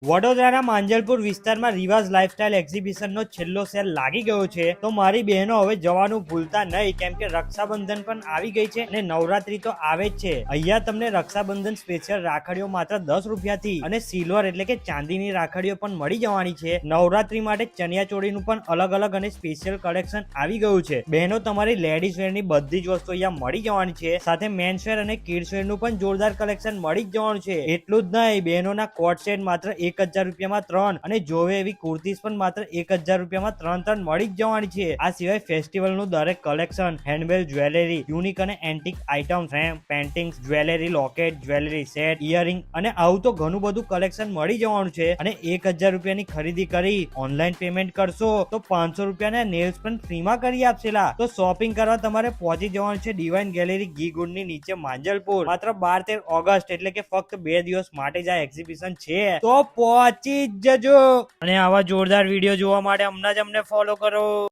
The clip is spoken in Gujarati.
વડોદરાના માંજલપુર વિસ્તારમાં રિવાઝ લાઇફસ્ટાઇલ એક્ઝિબિશનનો છેલ્લો સેલ લાગી ગયો છે, તો મારી બહેનો હવે જવાનું ભૂલતા નહીં, કેમ કે રક્ષાબંધન પણ આવી ગઈ છે અને નવરાત્રી તો આવે જ છે. અહીંયા તમને રક્ષાબંધન સ્પેશિયલ રાખડીઓ માત્ર 10 રૂપિયાથી અને સિલ્વર એટલે કે ચાંદીની રાખડીઓ પણ મળી જવાની છે. નવરાત્રી માટે ચણિયા ચોળીનું પણ અલગ અલગ અને સ્પેશિયલ કલેક્શન આવી ગયું છે. બહેનો, તમારી લેડીઝ વેરની બધી જ વસ્તુ અહીંયા મળી જવાની છે. સાથે મેન્સ વેર અને કિડ્સ વેરનું પણ જોરદાર કલેક્શન મળી જ જવાનું છે. એટલું જ નહીં, બહેનોના કોટ સેટ માત્ર 1000 રૂપિયામાં 3 અને જોવે એવી કુર્તીઝ પણ માત્ર 1000 રૂપિયામાં 3 મળી જ જવાની છે. આ સિવાય ફેસ્ટિવલનું દરેક કલેક્શન, હેન્ડમેડ જ્વેલરી, યુનિક અને antique item, frame, paintings, jewellery, locket, jewellery set, earring અને આવું તો ઘણું બધું કલેક્શન મળી જવાનું છે. અને 1000 રૂપિયાની ખરીદી કરી ઓનલાઈન પેમેન્ટ કરશો તો 500 રૂપિયાના નેલ્સ પણ ફ્રીમાં કરી આપશેલા. તો શોપિંગ કરવા તમારે પહોંચી જવાનું છે ડિવાઇન ગેલેરી ઘી ગુડની નીચે માંજલપુર. માત્ર 12-13 ઓગસ્ટ એટલે કે ફક્ત 2 દિવસ માટે જ આ એક્ઝિબિશન છે, તો પહોંચી જ જજો. અને આવા જોરદાર વિડીયો જોવા માટે હમણાં જ અમને ફોલો કરો.